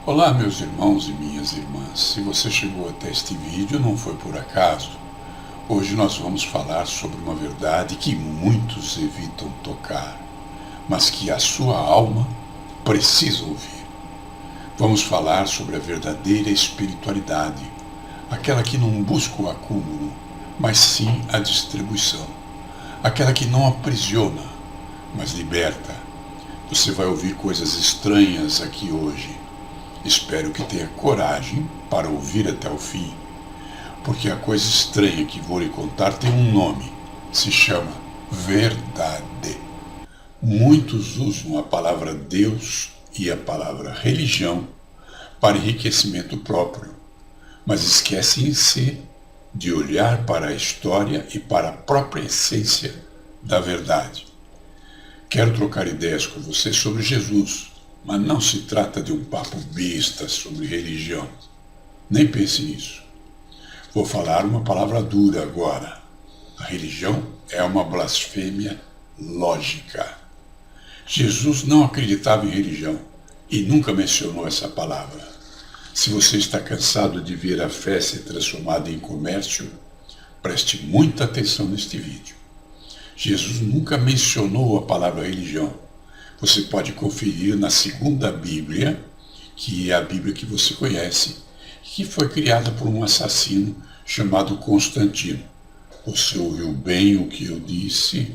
Olá, meus irmãos e minhas irmãs. Se você chegou até este vídeo, não foi por acaso. Hoje nós vamos falar sobre uma verdade que muitos evitam tocar, mas que a sua alma precisa ouvir. Vamos falar sobre a verdadeira espiritualidade, aquela que não busca o acúmulo, mas sim a distribuição, aquela que não aprisiona, mas liberta. Você vai ouvir coisas estranhas aqui hoje. Espero que tenha coragem para ouvir até o fim, porque a coisa estranha que vou lhe contar tem um nome, se chama verdade. Muitos usam a palavra Deus e a palavra religião para enriquecimento próprio, mas esquecem-se de olhar para a história e para a própria essência da verdade. Quero trocar ideias com você sobre Jesus, mas não se trata de um papo besta sobre religião. Nem pense nisso. Vou falar uma palavra dura agora. A religião é uma blasfêmia lógica. Jesus não acreditava em religião e nunca mencionou essa palavra. Se você está cansado de ver a fé ser transformada em comércio, preste muita atenção neste vídeo. Jesus nunca mencionou a palavra religião. Você pode conferir na segunda Bíblia, que é a Bíblia que você conhece, que foi criada por um assassino chamado Constantino. Você ouviu bem o que eu disse?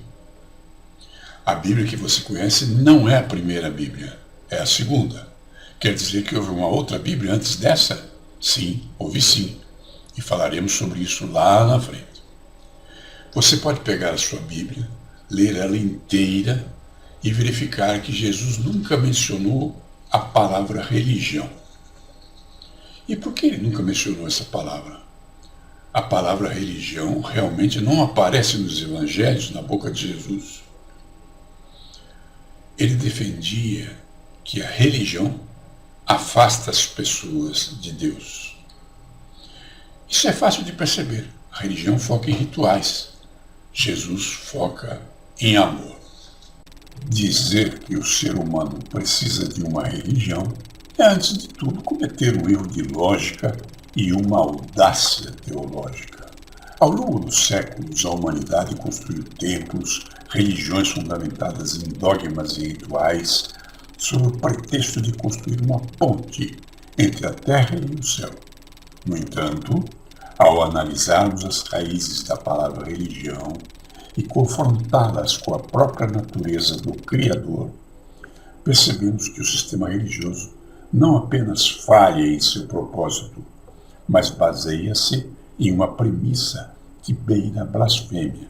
A Bíblia que você conhece não é a primeira Bíblia, é a segunda. Quer dizer que houve uma outra Bíblia antes dessa? Sim, houve sim. E falaremos sobre isso lá na frente. Você pode pegar a sua Bíblia, ler ela inteira e verificar que Jesus nunca mencionou a palavra religião. E por que ele nunca mencionou essa palavra? A palavra religião realmente não aparece nos evangelhos na boca de Jesus. Ele defendia que a religião afasta as pessoas de Deus. Isso é fácil de perceber. A religião foca em rituais. Jesus foca em amor. Dizer que o ser humano precisa de uma religião é, antes de tudo, cometer um erro de lógica e uma audácia teológica. Ao longo dos séculos, a humanidade construiu templos, religiões fundamentadas em dogmas e rituais, sob o pretexto de construir uma ponte entre a terra e o céu. No entanto, ao analisarmos as raízes da palavra religião e confrontá-las com a própria natureza do Criador, percebemos que o sistema religioso não apenas falha em seu propósito, mas baseia-se em uma premissa que beira a blasfêmia.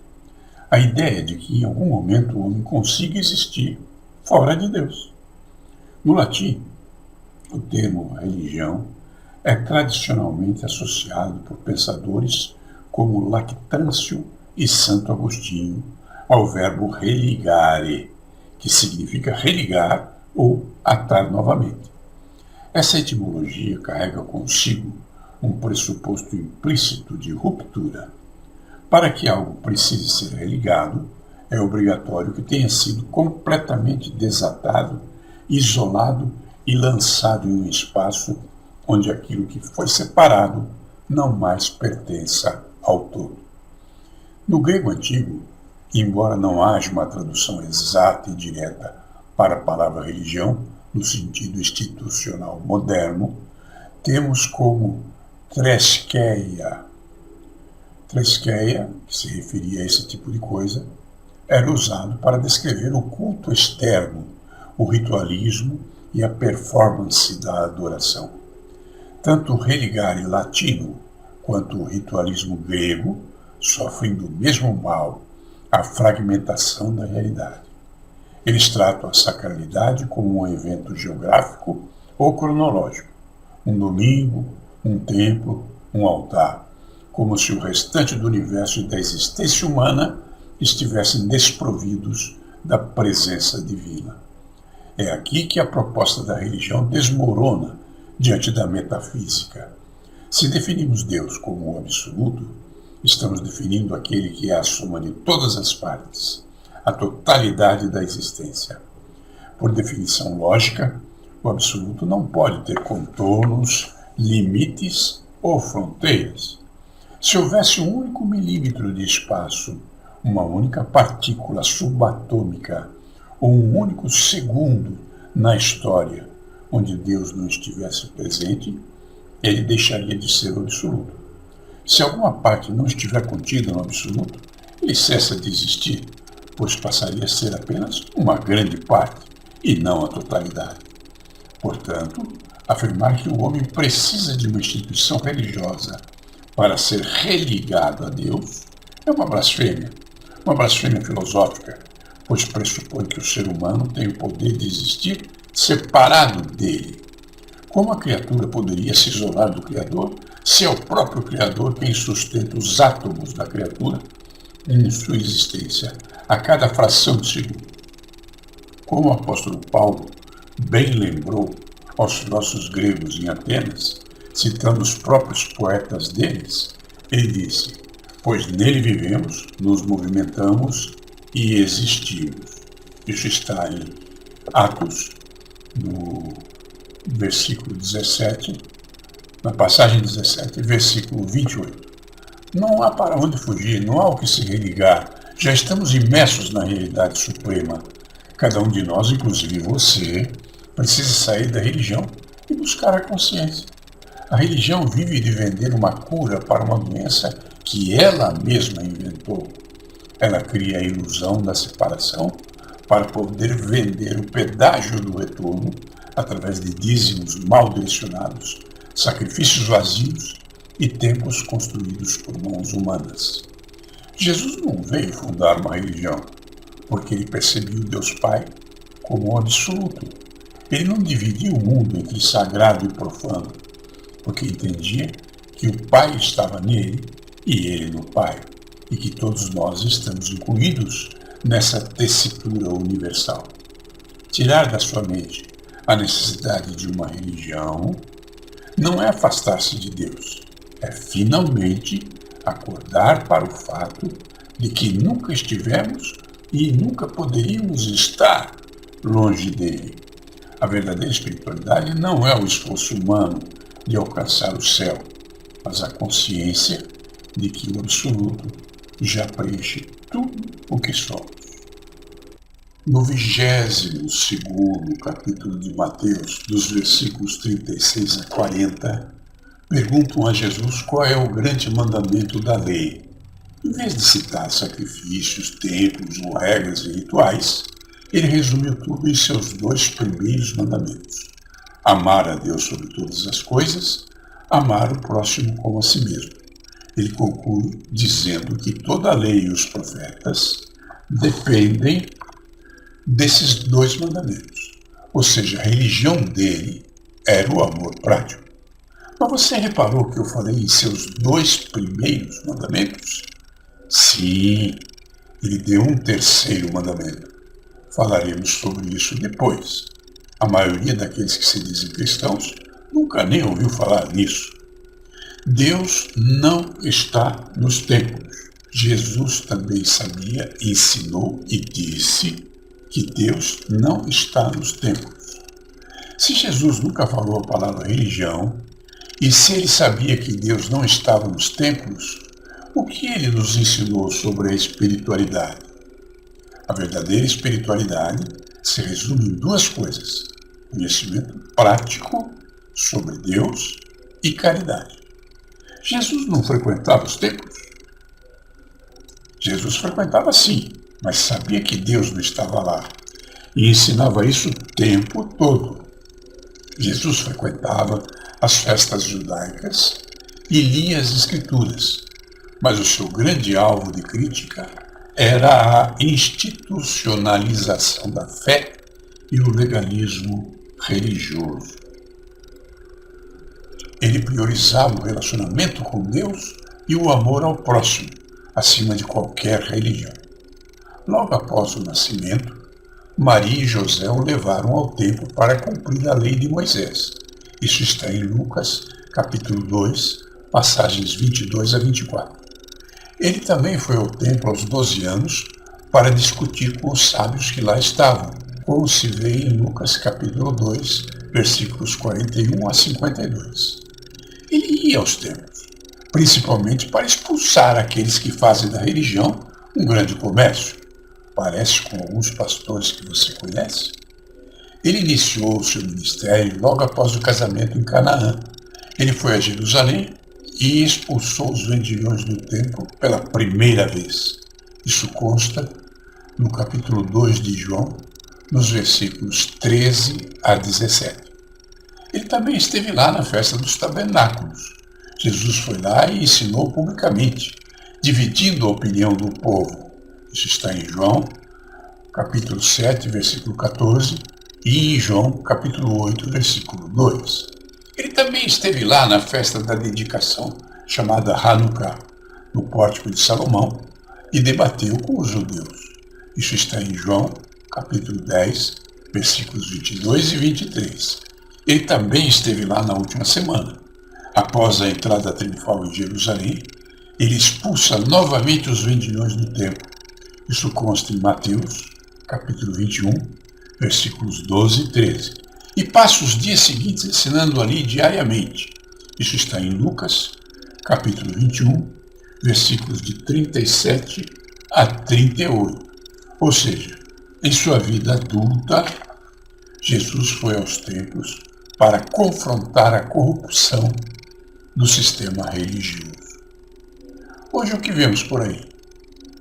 A ideia de que em algum momento o homem consiga existir fora de Deus. No latim, o termo religião é tradicionalmente associado por pensadores como Lactâncio e Santo Agostinho ao verbo religare, que significa religar ou atar novamente. Essa etimologia carrega consigo um pressuposto implícito de ruptura. Para que algo precise ser religado, é obrigatório que tenha sido completamente desatado, isolado e lançado em um espaço onde aquilo que foi separado não mais pertença ao todo. No grego antigo, embora não haja uma tradução exata e direta para a palavra religião, no sentido institucional moderno, temos como treskeia. Treskeia, que se referia a esse tipo de coisa, era usado para descrever o culto externo, o ritualismo e a performance da adoração. Tanto o religare latino quanto o ritualismo grego sofrem do mesmo mal, a fragmentação da realidade. Eles tratam a sacralidade como um evento geográfico ou cronológico, um domingo, um templo, um altar, como se o restante do universo e da existência humana estivessem desprovidos da presença divina. É aqui que a proposta da religião desmorona diante da metafísica. Se definimos Deus como o absoluto, estamos definindo aquele que é a soma de todas as partes, a totalidade da existência. Por definição lógica, O absoluto não pode ter contornos, limites ou fronteiras. Se houvesse um único milímetro de espaço, uma única partícula subatômica ou um único segundo na história onde Deus não estivesse presente, ele deixaria de ser o absoluto. Se alguma parte não estiver contida no absoluto, ele cessa de existir, pois passaria a ser apenas uma grande parte e não a totalidade. Portanto, afirmar que o homem precisa de uma instituição religiosa para ser religado a Deus é uma blasfêmia filosófica, pois pressupõe que o ser humano tem o poder de existir separado dele. Como a criatura poderia se isolar do Criador se é o próprio Criador quem sustenta os átomos da criatura em sua existência a cada fração de segundo? Como o apóstolo Paulo bem lembrou aos filósofos gregos em Atenas, citando os próprios poetas deles, ele disse: pois nele vivemos, nos movimentamos e existimos. Isso está em Atos, no versículo 17, na passagem 17, versículo 28. Não há para onde fugir, não há o que se religar. Já estamos imersos na realidade suprema. Cada um de nós, inclusive você, precisa sair da religião e buscar a consciência. A religião vive de vender uma cura para uma doença que ela mesma inventou. Ela cria a ilusão da separação para poder vender o pedágio do retorno através de dízimos mal direcionados, sacrifícios vazios e templos construídos por mãos humanas. Jesus não veio fundar uma religião, porque ele percebia o Deus Pai como um absoluto. Ele não dividia o mundo entre sagrado e profano, porque entendia que o Pai estava nele e ele no Pai, e que todos nós estamos incluídos nessa tessitura universal. Tirar da sua mente a necessidade de uma religião não é afastar-se de Deus, é finalmente acordar para o fato de que nunca estivemos e nunca poderíamos estar longe dele. A verdadeira espiritualidade não é o esforço humano de alcançar o céu, mas a consciência de que o absoluto já preenche tudo o que somos. No 22º capítulo de Mateus, dos versículos 36 a 40, perguntam a Jesus qual é o grande mandamento da lei. Em vez de citar sacrifícios, templos ou regras e rituais, ele resumiu tudo em seus 2 primeiros mandamentos: amar a Deus sobre todas as coisas, amar o próximo como a si mesmo. Ele conclui dizendo que toda a lei e os profetas dependem desses 2 mandamentos, ou seja, a religião dele era o amor prático. Mas você reparou que eu falei em seus 2 primeiros mandamentos? Sim, ele deu um 3º mandamento. Falaremos sobre isso depois. A maioria daqueles que se dizem cristãos nunca nem ouviu falar nisso. Deus não está nos templos. Jesus também sabia, ensinou e disse que Deus não está nos templos. Se Jesus nunca falou a palavra religião, e se ele sabia que Deus não estava nos templos, o que ele nos ensinou sobre a espiritualidade? A verdadeira espiritualidade se resume em 2 coisas: conhecimento prático sobre Deus e caridade. Jesus não frequentava os templos? Jesus frequentava sim, mas sabia que Deus não estava lá e ensinava isso o tempo todo. Jesus frequentava as festas judaicas e lia as Escrituras, mas o seu grande alvo de crítica era a institucionalização da fé e o legalismo religioso. Ele priorizava o relacionamento com Deus e o amor ao próximo, acima de qualquer religião. Logo após o nascimento, Maria e José o levaram ao templo para cumprir a lei de Moisés. Isso está em Lucas, capítulo 2, passagens 22 a 24. Ele também foi ao templo aos 12 anos para discutir com os sábios que lá estavam, como se vê em Lucas capítulo 2, versículos 41 a 52. Ele ia aos templos, principalmente para expulsar aqueles que fazem da religião um grande comércio. Parece com alguns pastores que você conhece. Ele iniciou o seu ministério logo após o casamento em Canaã. Ele foi a Jerusalém e expulsou os vendilhões do templo pela primeira vez. Isso consta no capítulo 2 de João, nos versículos 13 a 17. Ele também esteve lá na festa dos tabernáculos. Jesus foi lá e ensinou publicamente, dividindo a opinião do povo. Isso está em João, capítulo 7, versículo 14, e em João, capítulo 8, versículo 2. Ele também esteve lá na festa da dedicação, chamada Hanukkah, no pórtico de Salomão, e debateu com os judeus. Isso está em João, capítulo 10, versículos 22 e 23. Ele também esteve lá na última semana. Após a entrada triunfal em Jerusalém, ele expulsa novamente os vendilhões do templo. Isso consta em Mateus, capítulo 21, versículos 12 e 13. E passa os dias seguintes ensinando ali diariamente. Isso está em Lucas, capítulo 21, versículos de 37 a 38. Ou seja, em sua vida adulta, Jesus foi aos templos para confrontar a corrupção do sistema religioso. Hoje o que vemos por aí?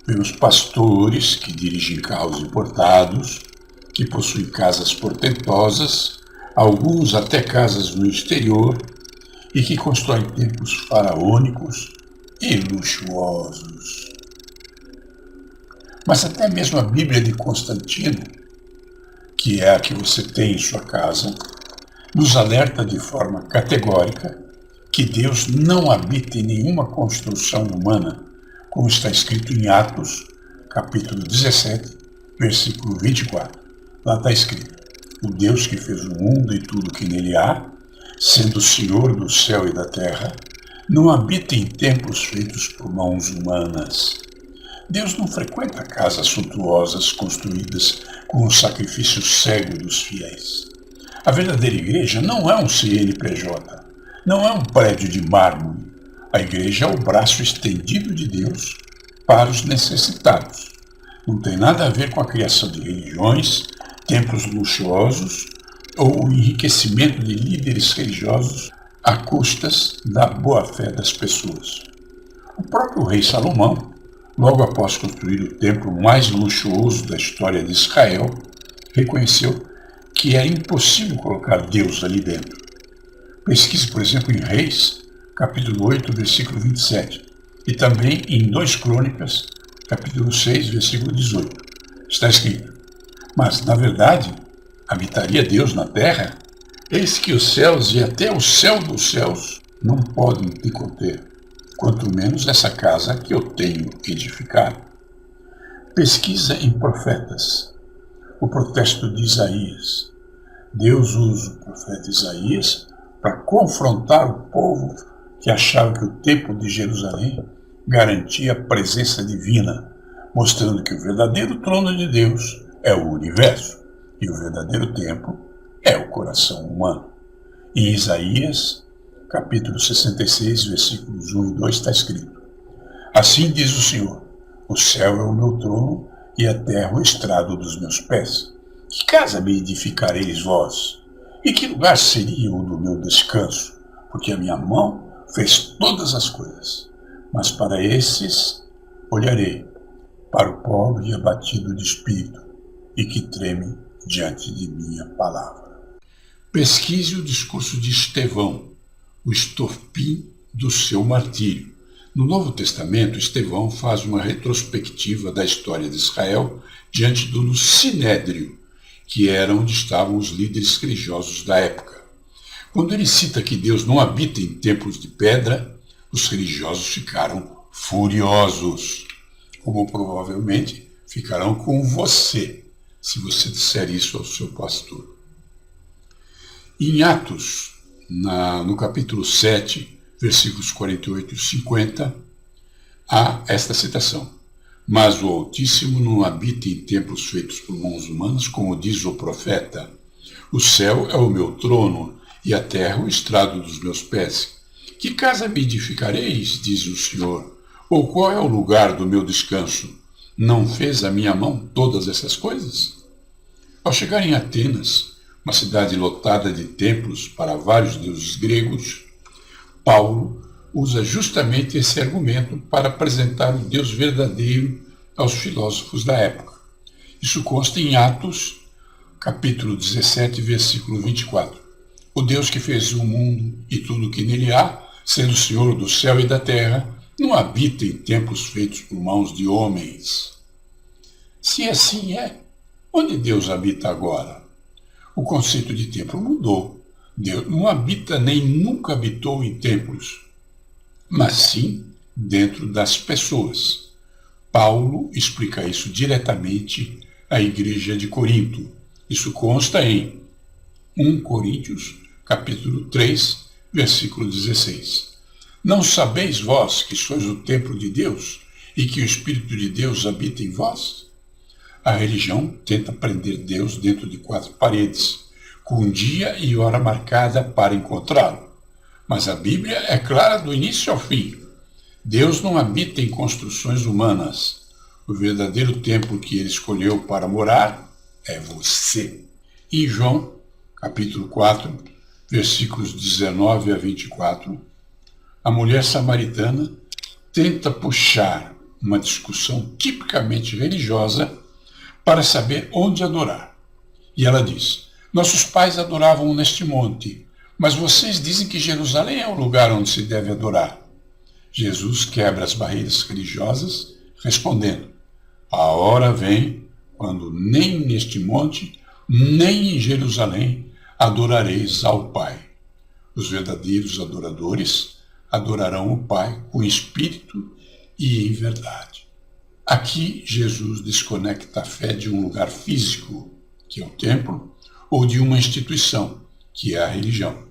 Vemos pastores que dirigem carros importados, que possuem casas portentosas, alguns até casas no exterior, e que constroem templos faraônicos e luxuosos. Mas até mesmo a Bíblia de Constantino, que é a que você tem em sua casa, nos alerta de forma categórica que Deus não habita em nenhuma construção humana, como está escrito em Atos, capítulo 17, versículo 24. Lá está escrito: o Deus que fez o mundo e tudo que nele há, sendo o Senhor do céu e da terra, não habita em templos feitos por mãos humanas. Deus não frequenta casas suntuosas construídas com o sacrifício cego dos fiéis. A verdadeira igreja não é um CNPJ, não é um prédio de mármore. A igreja é o braço estendido de Deus para os necessitados. Não tem nada a ver com a criação de religiões, templos luxuosos ou o enriquecimento de líderes religiosos à custas da boa-fé das pessoas. O próprio rei Salomão, logo após construir o templo mais luxuoso da história de Israel, reconheceu que era impossível colocar Deus ali dentro. Pesquise, por exemplo, em Reis, capítulo 8, versículo 27, e também em 2 Crônicas, capítulo 6, versículo 18. Está escrito: mas, na verdade, habitaria Deus na terra? Eis que os céus e até o céu dos céus não podem te conter, quanto menos essa casa que eu tenho edificado. Pesquisa em profetas. O protesto de Isaías. Deus usa o profeta Isaías para confrontar o povo que achava que o templo de Jerusalém garantia a presença divina, mostrando que o verdadeiro trono de Deus é o universo e o verdadeiro templo é o coração humano. Em Isaías, capítulo 66, versículos 1 e 2, está escrito: assim diz o Senhor, o céu é o meu trono e a terra o estrado dos meus pés. Que casa me edificareis vós? E que lugar seria o do meu descanso? Porque a minha mão fez todas as coisas. Mas para esses olharei, para o pobre e abatido de espírito, e que treme diante de minha palavra. Pesquise o discurso de Estevão, o estopim do seu martírio. No Novo Testamento, Estevão faz uma retrospectiva da história de Israel diante do Sinédrio, que era onde estavam os líderes religiosos da época. Quando ele cita que Deus não habita em templos de pedra, os religiosos ficaram furiosos, como provavelmente ficarão com você, se você disser isso ao seu pastor. Em Atos, no capítulo 7, versículos 48 e 50, há esta citação: Mas o Altíssimo não habita em templos feitos por mãos humanas, como diz o profeta. O céu é o meu trono, e a terra o estrado dos meus pés. Que casa me edificareis, diz o Senhor? Ou qual é o lugar do meu descanso? Não fez a minha mão todas essas coisas? Ao chegar em Atenas, uma cidade lotada de templos para vários deuses gregos, Paulo usa justamente esse argumento para apresentar o Deus verdadeiro aos filósofos da época. Isso consta em Atos, capítulo 17, versículo 24. O Deus que fez o mundo e tudo o que nele há, sendo o Senhor do céu e da terra, não habita em templos feitos por mãos de homens. Se assim é, onde Deus habita agora? O conceito de templo mudou. Deus não habita nem nunca habitou em templos, mas sim dentro das pessoas. Paulo explica isso diretamente à igreja de Corinto. Isso consta em 1 Coríntios, capítulo 3, versículo 16. Não sabeis vós que sois o templo de Deus e que o Espírito de Deus habita em vós? A religião tenta prender Deus dentro de 4 paredes, com dia e hora marcada para encontrá-lo. Mas a Bíblia é clara do início ao fim. Deus não habita em construções humanas. O verdadeiro templo que ele escolheu para morar é você. Em João, capítulo 4, versículos 19 a 24, a mulher samaritana tenta puxar uma discussão tipicamente religiosa para saber onde adorar. E ela diz: nossos pais adoravam neste monte, mas vocês dizem que Jerusalém é o lugar onde se deve adorar. Jesus quebra as barreiras religiosas, respondendo: a hora vem quando nem neste monte, nem em Jerusalém adorareis ao Pai. Os verdadeiros adoradores adorarão o Pai com espírito e em verdade. Aqui Jesus desconecta a fé de um lugar físico, que é o templo, ou de uma instituição, que é a religião.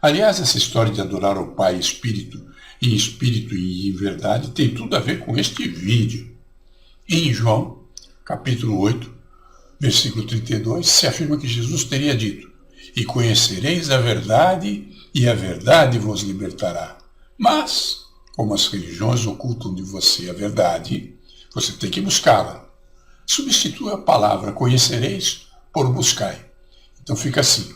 Aliás, essa história de adorar o Pai em espírito e em verdade tem tudo a ver com este vídeo. Em João, capítulo 8, versículo 32, se afirma que Jesus teria dito: e conhecereis a verdade, e a verdade vos libertará. Mas, como as religiões ocultam de você a verdade, você tem que buscá-la. Substitua a palavra conhecereis por buscai. Então fica assim: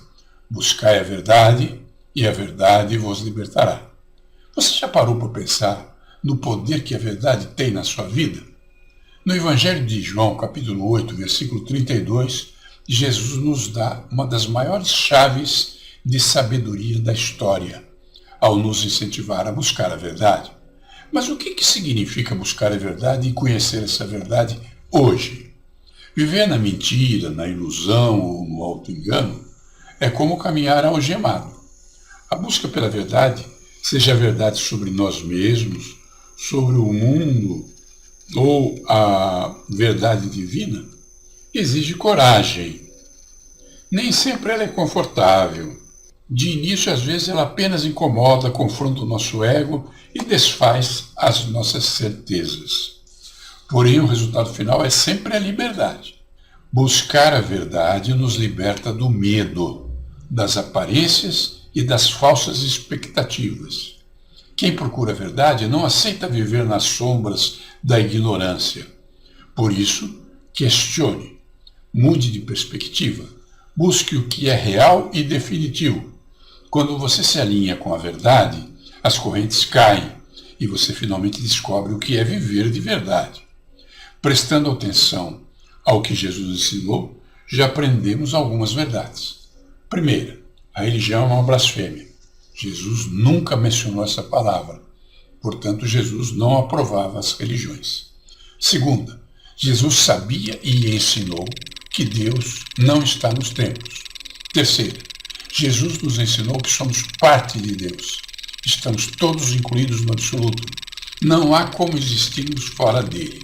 buscai a verdade, e a verdade vos libertará. Você já parou para pensar no poder que a verdade tem na sua vida? No Evangelho de João, capítulo 8, versículo 32, Jesus nos dá uma das maiores chaves de sabedoria da história, ao nos incentivar a buscar a verdade. Mas o que significa buscar a verdade e conhecer essa verdade hoje? Viver na mentira, na ilusão ou no auto-engano é como caminhar algemado. A busca pela verdade, seja a verdade sobre nós mesmos, sobre o mundo ou a verdade divina, exige coragem. Nem sempre ela é confortável. De início, às vezes, ela apenas incomoda, confronta o nosso ego e desfaz as nossas certezas. Porém, o resultado final é sempre a liberdade. Buscar a verdade nos liberta do medo, das aparências e das falsas expectativas. Quem procura a verdade não aceita viver nas sombras da ignorância. Por isso, questione, mude de perspectiva, busque o que é real e definitivo. Quando você se alinha com a verdade, as correntes caem e você finalmente descobre o que é viver de verdade. Prestando atenção ao que Jesus ensinou, já aprendemos algumas verdades. Primeira, a religião é uma blasfêmia. Jesus nunca mencionou essa palavra. Portanto, Jesus não aprovava as religiões. Segunda, Jesus sabia e ensinou que Deus não está nos templos. Terceira, Jesus nos ensinou que somos parte de Deus. Estamos todos incluídos no absoluto. Não há como existirmos fora dele.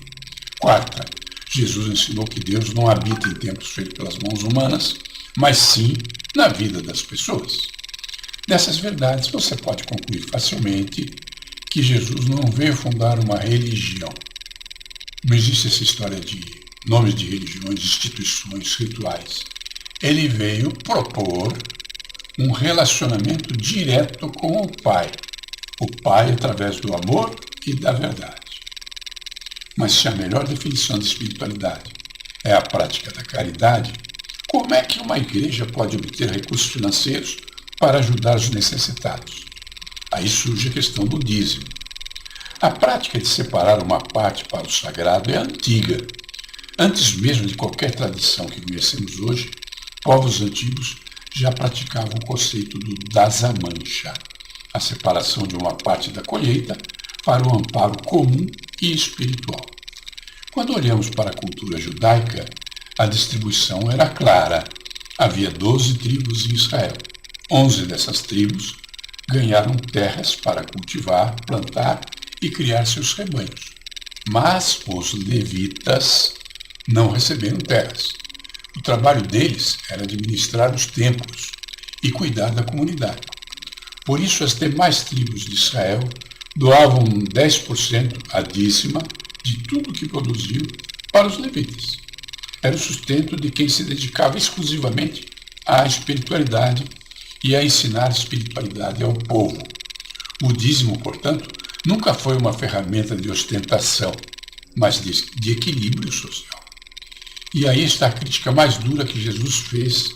Quarta, Jesus ensinou que Deus não habita em templos feitos pelas mãos humanas, mas sim na vida das pessoas. Dessas verdades você pode concluir facilmente que Jesus não veio fundar uma religião. Não existe essa história de nomes de religiões, instituições, rituais. Ele veio propor um relacionamento direto com o Pai. O Pai através do amor e da verdade. Mas se a melhor definição de espiritualidade é a prática da caridade, como é que uma igreja pode obter recursos financeiros para ajudar os necessitados? Aí surge a questão do dízimo. A prática de separar uma parte para o sagrado é antiga. Antes mesmo de qualquer tradição que conhecemos hoje, povos antigos já praticavam o conceito do dasamancha, a separação de uma parte da colheita para o amparo comum e espiritual. Quando olhamos para a cultura judaica, a distribuição era clara. Havia 12 tribos em Israel. 11 dessas tribos ganharam terras para cultivar, plantar e criar seus rebanhos. Mas os levitas não receberam terras. O trabalho deles era administrar os templos e cuidar da comunidade. Por isso, as demais tribos de Israel doavam 10% a dízima de tudo que produziu para os levitas. Era o sustento de quem se dedicava exclusivamente à espiritualidade e a ensinar espiritualidade ao povo. O dízimo, portanto, nunca foi uma ferramenta de ostentação, mas de equilíbrio social. E aí está a crítica mais dura que Jesus fez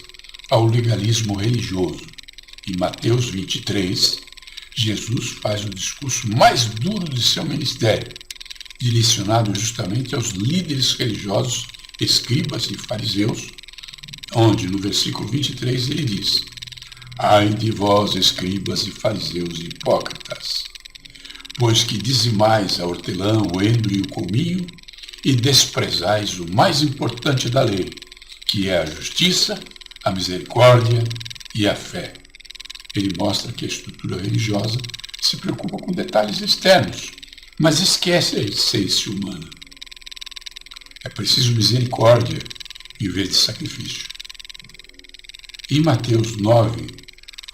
ao legalismo religioso. Em Mateus 23, Jesus faz o discurso mais duro de seu ministério, direcionado justamente aos líderes religiosos, escribas e fariseus, onde no versículo 23 ele diz: Ai de vós, escribas e fariseus hipócritas, pois que dizimais a hortelã, o endro e o cominho, e desprezais o mais importante da lei, que é a justiça, a misericórdia e a fé. Ele mostra que a estrutura religiosa se preocupa com detalhes externos, mas esquece a essência humana. É preciso misericórdia em vez de sacrifício. Em Mateus 9,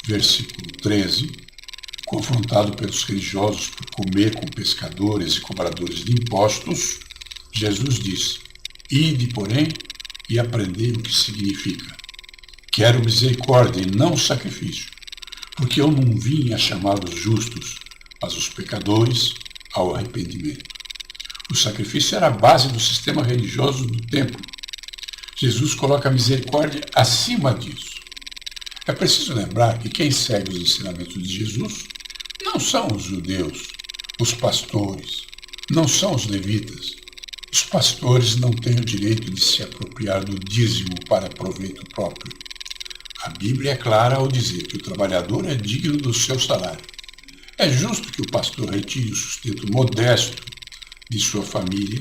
versículo 13, confrontado pelos religiosos por comer com pescadores e cobradores de impostos, Jesus diz: Ide, porém, e aprendei o que significa. Quero misericórdia e não sacrifício, porque eu não vim a chamar os justos, mas os pecadores ao arrependimento. O sacrifício era a base do sistema religioso do templo. Jesus coloca a misericórdia acima disso. É preciso lembrar que quem segue os ensinamentos de Jesus não são os judeus, os pastores, não são os levitas. Os pastores não têm o direito de se apropriar do dízimo para proveito próprio. A Bíblia é clara ao dizer que o trabalhador é digno do seu salário. É justo que o pastor retire o sustento modesto de sua família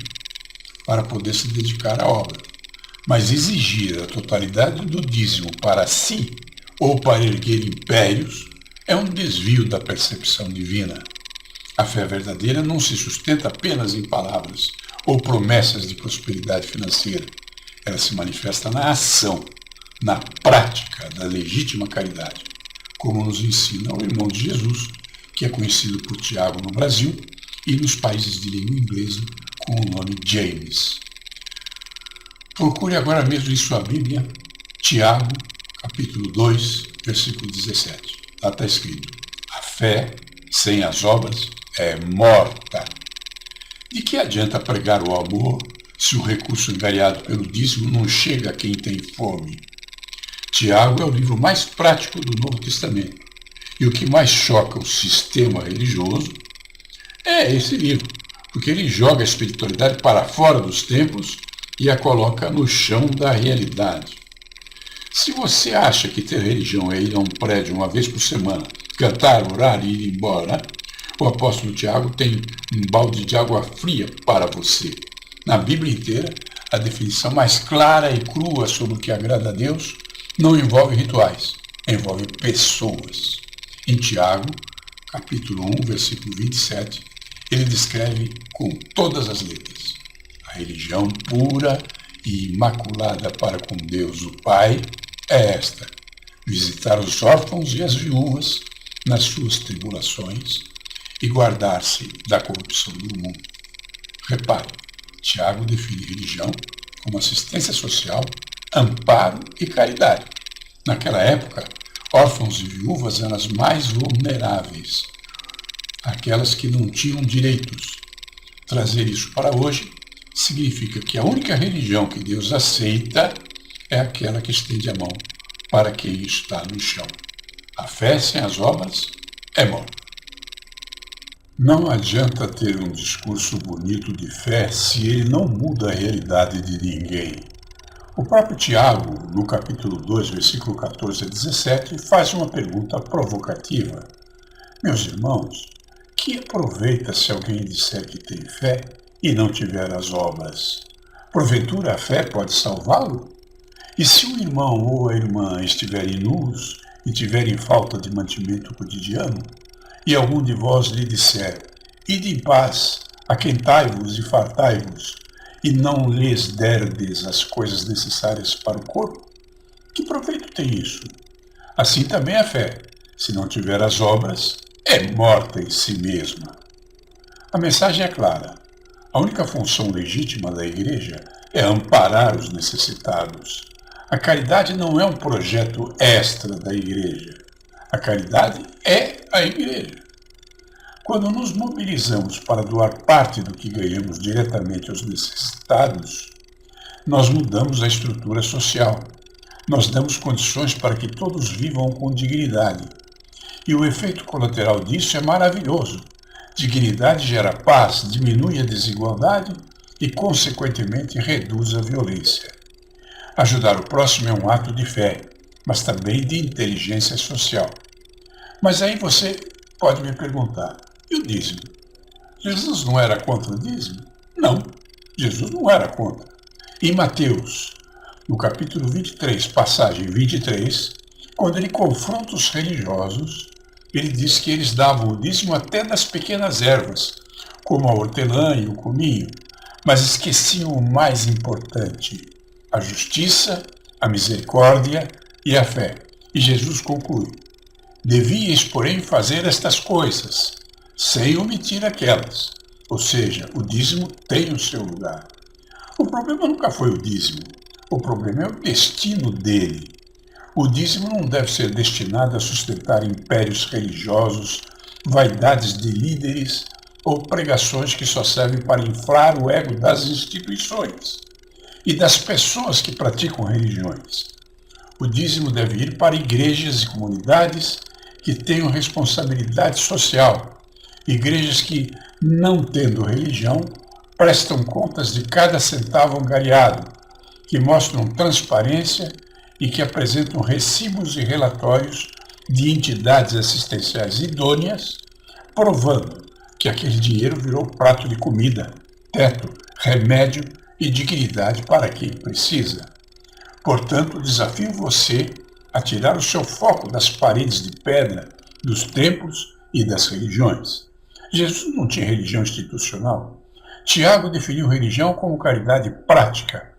para poder se dedicar à obra. Mas exigir a totalidade do dízimo para si ou para erguer impérios é um desvio da percepção divina. A fé verdadeira não se sustenta apenas em palavras ou promessas de prosperidade financeira. Ela se manifesta na ação, na prática da legítima caridade, como nos ensina o irmão de Jesus, que é conhecido por Tiago no Brasil e nos países de língua inglesa com o nome James. Procure agora mesmo em sua Bíblia, Tiago, capítulo 2, versículo 17. Lá está escrito: a fé sem as obras é morta. De que adianta pregar o amor se o recurso angariado pelo dízimo não chega a quem tem fome? Tiago é o livro mais prático do Novo Testamento. E o que mais choca o sistema religioso é esse livro, porque ele joga a espiritualidade para fora dos templos e a coloca no chão da realidade. Se você acha que ter religião é ir a um prédio uma vez por semana, cantar, orar e ir embora, o apóstolo Tiago tem um balde de água fria para você. Na Bíblia inteira, a definição mais clara e crua sobre o que agrada a Deus não envolve rituais, envolve pessoas. Em Tiago, capítulo 1, versículo 27, ele descreve com todas as letras: a religião pura e imaculada para com Deus o Pai é esta: visitar os órfãos e as viúvas nas suas tribulações e guardar-se da corrupção do mundo. Repare, Tiago define religião como assistência social, amparo e caridade. Naquela época, órfãos e viúvas eram as mais vulneráveis, aquelas que não tinham direitos. Trazer isso para hoje significa que a única religião que Deus aceita é aquela que estende a mão para quem está no chão. A fé sem as obras é morta. Não adianta ter um discurso bonito de fé se ele não muda a realidade de ninguém. O próprio Tiago, no capítulo 2, versículo 14 a 17, faz uma pergunta provocativa. Meus irmãos, que aproveita se alguém disser que tem fé e não tiver as obras? Porventura a fé pode salvá-lo? E se o irmão ou a irmã estiverem nus e tiverem falta de mantimento cotidiano, e algum de vós lhe disser, ide em paz, aquentai-vos e fartai-vos, e não lhes derdes as coisas necessárias para o corpo, que proveito tem isso? Assim também a fé, se não tiver as obras, é morta em si mesma. A mensagem é clara. A única função legítima da igreja é amparar os necessitados. A caridade não é um projeto extra da igreja. A caridade é a igreja. Quando nos mobilizamos para doar parte do que ganhamos diretamente aos necessitados, nós mudamos a estrutura social. Nós damos condições para que todos vivam com dignidade. E o efeito colateral disso é maravilhoso. Dignidade gera paz, diminui a desigualdade e, consequentemente, reduz a violência. Ajudar o próximo é um ato de fé, mas também de inteligência social. Mas aí você pode me perguntar, e o dízimo? Jesus não era contra o dízimo? Não, Jesus não era contra. Em Mateus, no capítulo 23, passagem 23, quando ele confronta os religiosos, ele diz que eles davam o dízimo até das pequenas ervas, como a hortelã e o cominho, mas esqueciam o mais importante, a justiça, a misericórdia e a fé. E Jesus conclui, devíeis, porém, fazer estas coisas, sem omitir aquelas. Ou seja, o dízimo tem o seu lugar. O problema nunca foi o dízimo, o problema é o destino dele. O dízimo não deve ser destinado a sustentar impérios religiosos, vaidades de líderes ou pregações que só servem para inflar o ego das instituições e das pessoas que praticam religiões. O dízimo deve ir para igrejas e comunidades que tenham responsabilidade social, igrejas que, não tendo religião, prestam contas de cada centavo angariado, que mostram transparência e que apresentam recibos e relatórios de entidades assistenciais idôneas, provando que aquele dinheiro virou prato de comida, teto, remédio e dignidade para quem precisa. Portanto, desafio você a tirar o seu foco das paredes de pedra, dos templos e das religiões. Jesus não tinha religião institucional. Tiago definiu religião como caridade prática,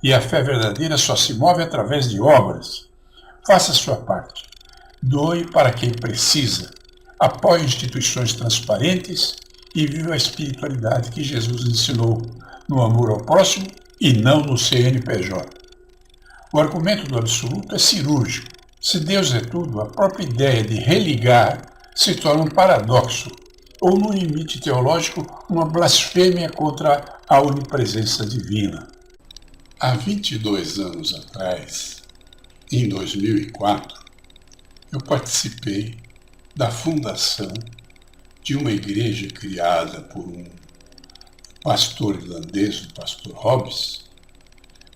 e a fé verdadeira só se move através de obras. Faça a sua parte. Doe para quem precisa. Apoie instituições transparentes e viva a espiritualidade que Jesus ensinou, no amor ao próximo e não no CNPJ. O argumento do absoluto é cirúrgico. Se Deus é tudo, a própria ideia de religar se torna um paradoxo, ou no limite teológico, uma blasfêmia contra a onipresença divina. Há 22 anos atrás, em 2004, eu participei da fundação de uma igreja criada por um pastor irlandês, o pastor Hobbes,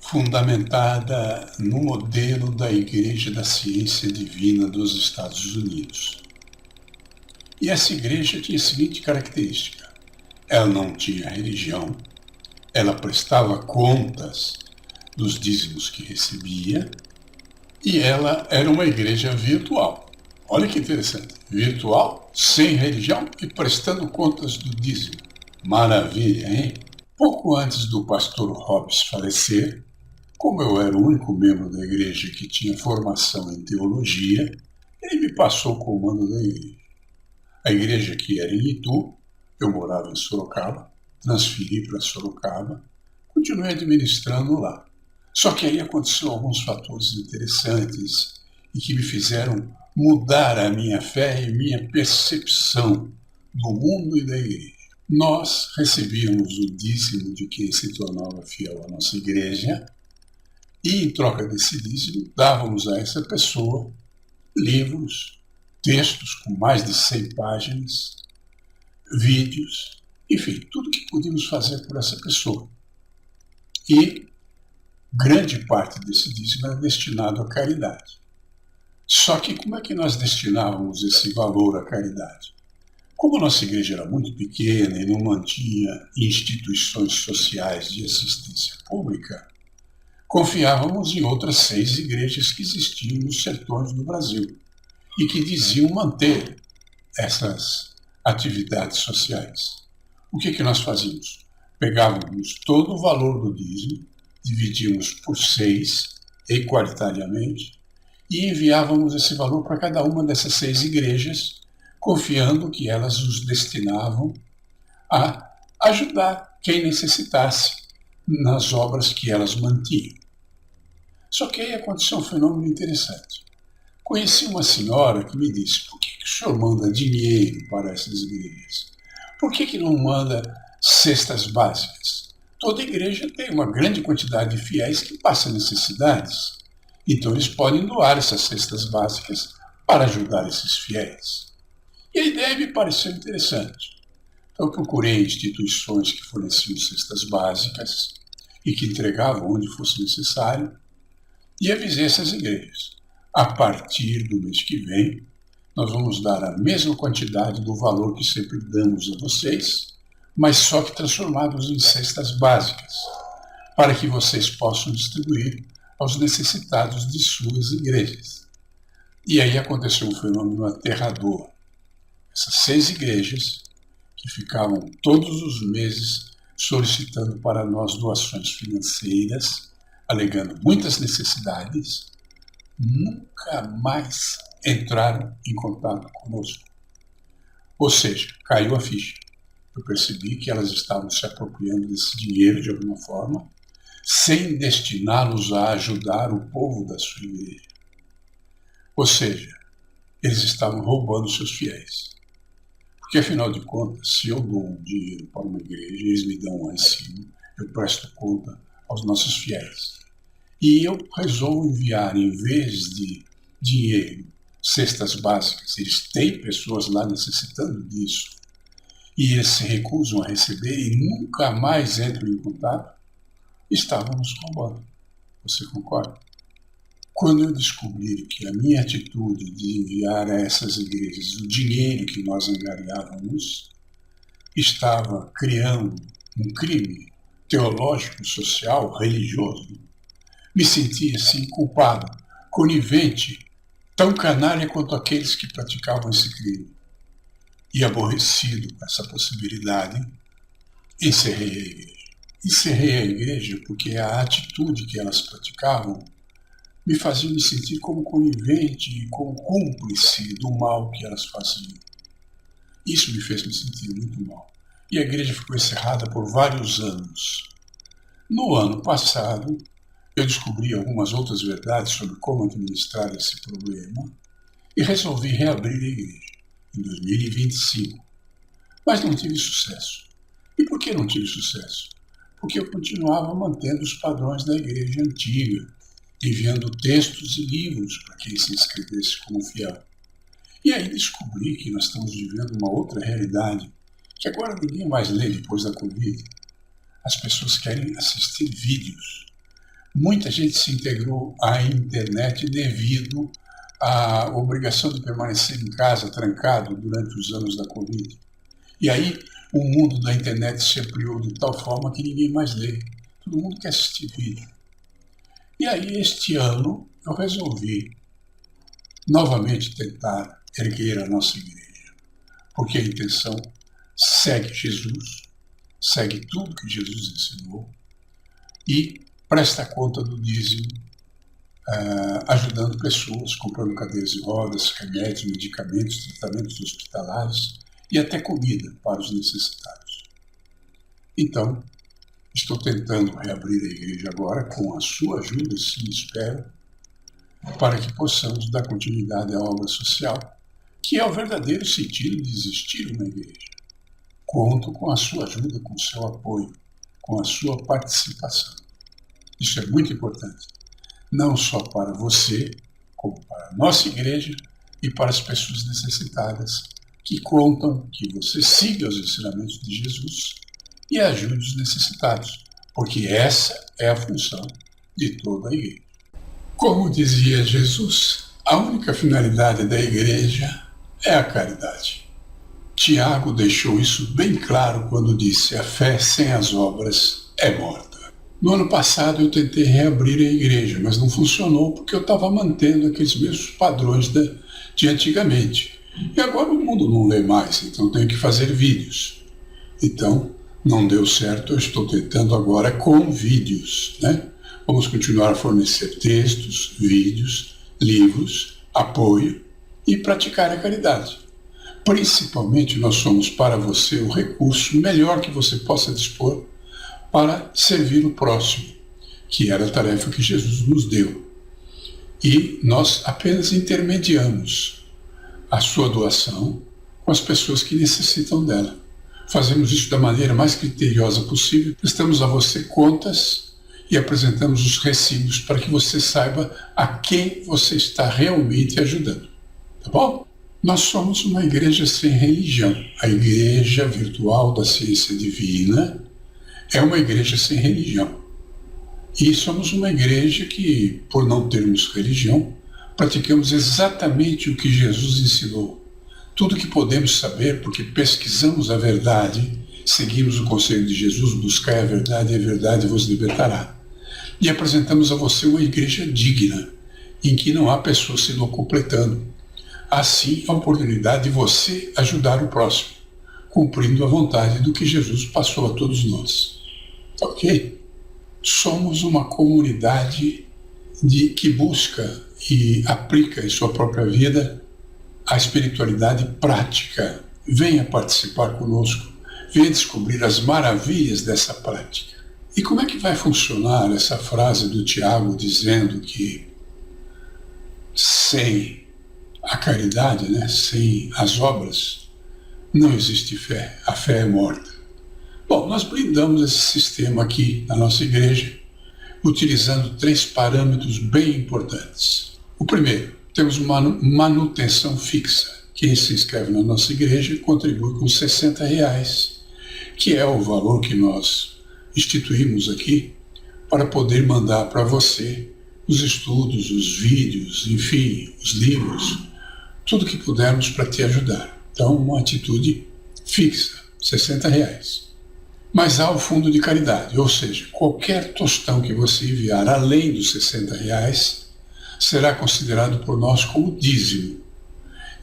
fundamentada no modelo da Igreja da Ciência Divina dos Estados Unidos. E essa igreja tinha a seguinte característica: ela não tinha religião, ela prestava contas dos dízimos que recebia, e ela era uma igreja virtual. Olha que interessante, virtual, sem religião e prestando contas do dízimo. Maravilha, hein? Pouco antes do pastor Hobbes falecer, como eu era o único membro da igreja que tinha formação em teologia, ele me passou o comando da igreja. A igreja que era em Itu, eu morava em Sorocaba, transferi para Sorocaba, continuei administrando lá. Só que aí aconteceu alguns fatores interessantes e que me fizeram mudar a minha fé e minha percepção do mundo e da igreja. Nós recebíamos o dízimo de quem se tornava fiel à nossa igreja e, em troca desse dízimo, dávamos a essa pessoa livros, textos com mais de 100 páginas, vídeos, enfim, tudo que podíamos fazer por essa pessoa. E grande parte desse dízimo era destinado à caridade. Só que como é que nós destinávamos esse valor à caridade? Como a nossa igreja era muito pequena e não mantinha instituições sociais de assistência pública, confiávamos em outras 6 igrejas que existiam nos sertões do Brasil e que diziam manter essas atividades sociais. O que nós fazíamos? Pegávamos todo o valor do dízimo, dividíamos por 6, equalitariamente, e enviávamos esse valor para cada uma dessas 6 igrejas, confiando que elas os destinavam a ajudar quem necessitasse nas obras que elas mantinham. Só que aí aconteceu um fenômeno interessante. Conheci uma senhora que me disse: por que o senhor manda dinheiro para essas igrejas? Por que não manda cestas básicas? Toda igreja tem uma grande quantidade de fiéis que passam necessidades. Então eles podem doar essas cestas básicas para ajudar esses fiéis. E a ideia me pareceu interessante. Então eu procurei instituições que forneciam cestas básicas e que entregavam onde fosse necessário e avisei essas igrejas: a partir do mês que vem, nós vamos dar a mesma quantidade do valor que sempre damos a vocês, mas só que transformados em cestas básicas, para que vocês possam distribuir aos necessitados de suas igrejas. E aí aconteceu um fenômeno aterrador. Essas 6 igrejas, que ficavam todos os meses solicitando para nós doações financeiras, alegando muitas necessidades, nunca mais entraram em contato conosco. Ou seja, caiu a ficha. Eu percebi que elas estavam se apropriando desse dinheiro de alguma forma, sem destiná-los a ajudar o povo da sua igreja. Ou seja, eles estavam roubando seus fiéis. Porque, afinal de contas, se eu dou um dinheiro para uma igreja, eles me dão lá em cima, eu presto conta aos nossos fiéis. E eu resolvo enviar, em vez de dinheiro, cestas básicas. Eles têm pessoas lá necessitando disso. E eles se recusam a receber e nunca mais entram em contato. Estávamos roubando. Você concorda? Quando eu descobri que a minha atitude de enviar a essas igrejas o dinheiro que nós angariávamos estava criando um crime teológico, social, religioso, me senti assim culpado, conivente, tão canalha quanto aqueles que praticavam esse crime. E aborrecido com essa possibilidade, encerrei a igreja. Encerrei a igreja porque a atitude que elas praticavam me fazia me sentir como conivente e como cúmplice do mal que elas faziam. Isso me fez me sentir muito mal. E a igreja ficou encerrada por vários anos. No ano passado, eu descobri algumas outras verdades sobre como administrar esse problema e resolvi reabrir a igreja em 2025. Mas não tive sucesso. E por que não tive sucesso? Porque eu continuava mantendo os padrões da igreja antiga, enviando textos e livros para quem se inscrevesse como fiel. E aí descobri que nós estamos vivendo uma outra realidade, que agora ninguém mais lê depois da Covid. As pessoas querem assistir vídeos. Muita gente se integrou à internet devido à obrigação de permanecer em casa, trancado, durante os anos da Covid. E aí o mundo da internet se ampliou de tal forma que ninguém mais lê. Todo mundo quer assistir vídeo. E aí este ano eu resolvi novamente tentar erguer a nossa igreja, porque a intenção segue Jesus, segue tudo que Jesus ensinou e presta conta do dízimo, ajudando pessoas, comprando cadeiras de rodas, remédios, medicamentos, tratamentos hospitalares e até comida para os necessitados. Então, Estou tentando reabrir a igreja agora, com a sua ajuda, sim, espero, para que possamos dar continuidade à obra social, que é o verdadeiro sentido de existir uma igreja. Conto com a sua ajuda, com o seu apoio, com a sua participação. Isso é muito importante, não só para você, como para a nossa igreja e para as pessoas necessitadas, que contam que você siga os ensinamentos de Jesus e ajude os necessitados, porque essa é a função de toda a igreja. Como dizia Jesus, a única finalidade da igreja é a caridade. Tiago deixou isso bem claro quando disse: a fé sem as obras é morta. No ano passado eu tentei reabrir a igreja, mas não funcionou porque eu estava mantendo aqueles mesmos padrões de antigamente. E agora o mundo não lê mais, então eu tenho que fazer vídeos. Então, não deu certo, eu estou tentando agora com vídeos, né? Vamos continuar a fornecer textos, vídeos, livros, apoio e praticar a caridade. Principalmente nós somos para você o recurso melhor que você possa dispor para servir o próximo, que era a tarefa que Jesus nos deu. E nós apenas intermediamos a sua doação com as pessoas que necessitam dela. Fazemos isso da maneira mais criteriosa possível, prestamos a você contas e apresentamos os recibos para que você saiba a quem você está realmente ajudando. Tá bom? Nós somos uma igreja sem religião. A Igreja Virtual da Ciência Divina é uma igreja sem religião. E somos uma igreja que, por não termos religião, praticamos exatamente o que Jesus ensinou. Tudo que podemos saber, porque pesquisamos a verdade, seguimos o conselho de Jesus: buscai a verdade e a verdade vos libertará. E apresentamos a você uma igreja digna, em que não há pessoas se locupletando. Assim, a oportunidade de você ajudar o próximo, cumprindo a vontade do que Jesus passou a todos nós. Ok? Somos uma comunidade que busca e aplica em sua própria vida a espiritualidade prática. Venha participar conosco, venha descobrir as maravilhas dessa prática. E como é que vai funcionar essa frase do Tiago dizendo que sem a caridade, né, sem as obras, não existe fé, a fé é morta? Bom, nós blindamos esse sistema aqui na nossa igreja, utilizando 3 parâmetros bem importantes. O primeiro, temos uma manutenção fixa. Quem se inscreve na nossa igreja contribui com R$60, que é o valor que nós instituímos aqui para poder mandar para você os estudos, os vídeos, enfim, os livros, tudo que pudermos para te ajudar. Então, uma atitude fixa, R$60. Mas há o fundo de caridade, ou seja, qualquer tostão que você enviar além dos R$60 será considerado por nós como dízimo.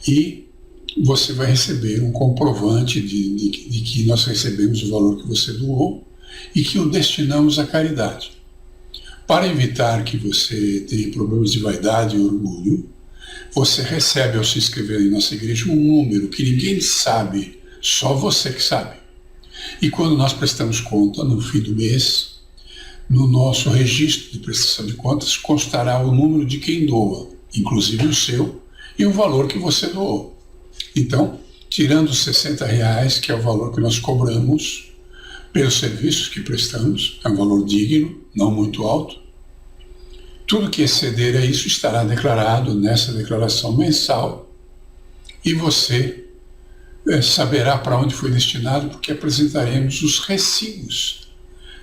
E você vai receber um comprovante de que nós recebemos o valor que você doou e que o destinamos à caridade. Para evitar que você tenha problemas de vaidade e orgulho, você recebe, ao se inscrever em nossa igreja, um número que ninguém sabe, só você que sabe. E quando nós prestamos conta, no fim do mês, no nosso registro de prestação de contas, constará o número de quem doa, inclusive o seu, e o valor que você doou. Então, tirando os R$60, que é o valor que nós cobramos pelos serviços que prestamos, é um valor digno, não muito alto, tudo que exceder a isso estará declarado nessa declaração mensal e você saberá para onde foi destinado, porque apresentaremos os recibos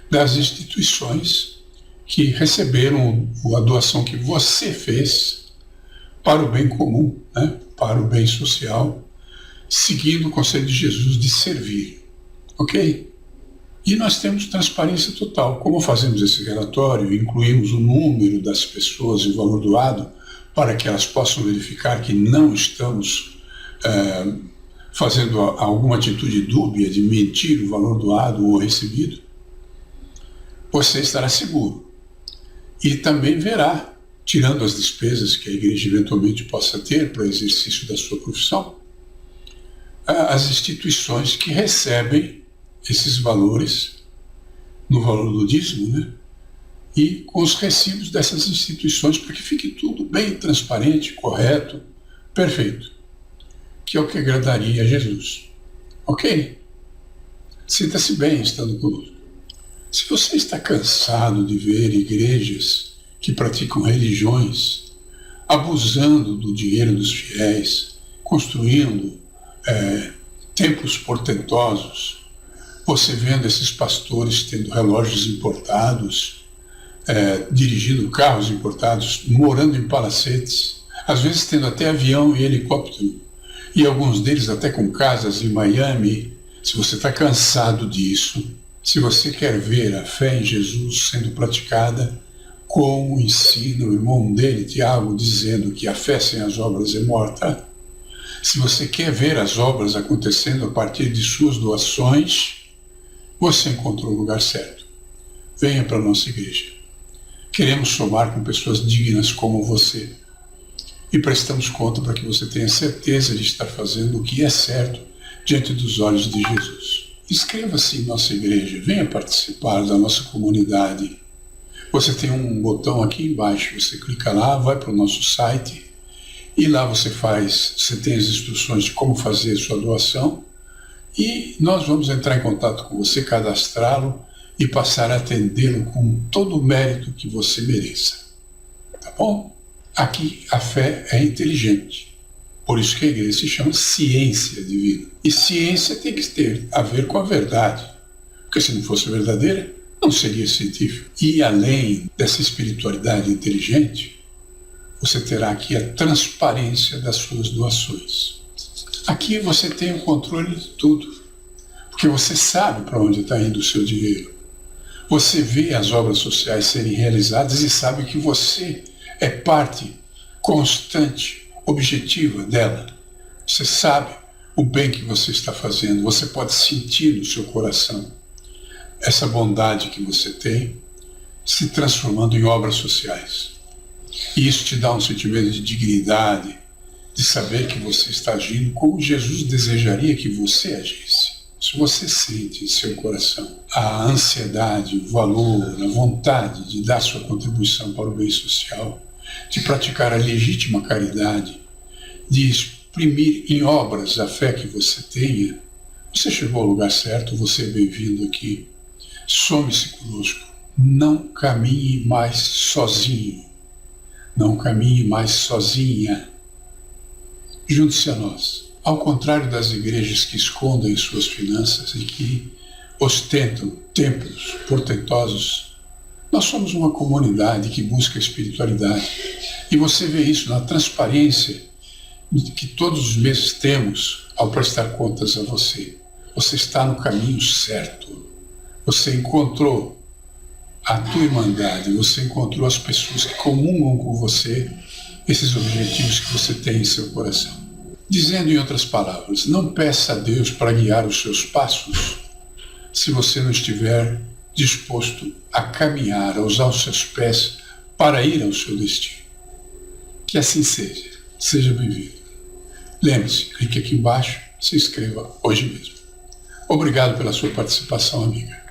das instituições que receberam a doação que você fez para o bem comum, né? Para o bem social, seguindo o conselho de Jesus de servir. Ok? E nós temos transparência total. Como fazemos esse relatório, incluímos o número das pessoas e o valor doado para que elas possam verificar que não estamos fazendo alguma atitude dúbia de mentir o valor doado ou recebido, você estará seguro. E também verá, tirando as despesas que a igreja eventualmente possa ter para o exercício da sua profissão, as instituições que recebem esses valores no valor do dízimo, né? E com os recibos dessas instituições, para que fique tudo bem transparente, correto, perfeito, que é o que agradaria a Jesus. Ok? Sinta-se bem estando conosco. Se você está cansado de ver igrejas que praticam religiões, abusando do dinheiro dos fiéis, construindo templos portentosos, você vendo esses pastores tendo relógios importados, dirigindo carros importados, morando em palacetes, às vezes tendo até avião e helicóptero, e alguns deles até com casas em Miami. Se você está cansado disso, se você quer ver a fé em Jesus sendo praticada, como ensina o irmão dele, Tiago, dizendo que a fé sem as obras é morta, se você quer ver as obras acontecendo a partir de suas doações, você encontrou o lugar certo. Venha para a nossa igreja. Queremos somar com pessoas dignas como você. E prestamos conta para que você tenha certeza de estar fazendo o que é certo diante dos olhos de Jesus. Inscreva-se em nossa igreja, venha participar da nossa comunidade. Você tem um botão aqui embaixo, você clica lá, vai para o nosso site e lá você tem as instruções de como fazer a sua doação e nós vamos entrar em contato com você, cadastrá-lo e passar a atendê-lo com todo o mérito que você mereça. Tá bom? Aqui a fé é inteligente. Por isso que a igreja se chama ciência divina. E ciência tem que ter a ver com a verdade. Porque se não fosse verdadeira, não seria científico. E além dessa espiritualidade inteligente, você terá aqui a transparência das suas doações. Aqui você tem o controle de tudo. Porque você sabe para onde está indo o seu dinheiro. Você vê as obras sociais serem realizadas e sabe que você é parte constante, objetiva dela. Você sabe o bem que você está fazendo, você pode sentir no seu coração essa bondade que você tem se transformando em obras sociais. E isso te dá um sentimento de dignidade, de saber que você está agindo como Jesus desejaria que você agisse. Se você sente em seu coração a ansiedade, o valor, a vontade de dar sua contribuição para o bem social, de praticar a legítima caridade, de exprimir em obras a fé que você tenha, você chegou ao lugar certo, você é bem-vindo aqui. Some-se conosco. Não caminhe mais sozinho. Não caminhe mais sozinha. Junte-se a nós. Ao contrário das igrejas que escondem suas finanças e que ostentam templos portentosos, nós somos uma comunidade que busca a espiritualidade. E você vê isso na transparência que todos os meses temos ao prestar contas a você. Você está no caminho certo. Você encontrou a tua irmandade, você encontrou as pessoas que comungam com você esses objetivos que você tem em seu coração. Dizendo em outras palavras, não peça a Deus para guiar os seus passos se você não estiver disposto a caminhar, a usar os seus pés para ir ao seu destino. Que assim seja. Seja bem-vindo. Lembre-se, clique aqui embaixo, se inscreva hoje mesmo. Obrigado pela sua participação, amiga.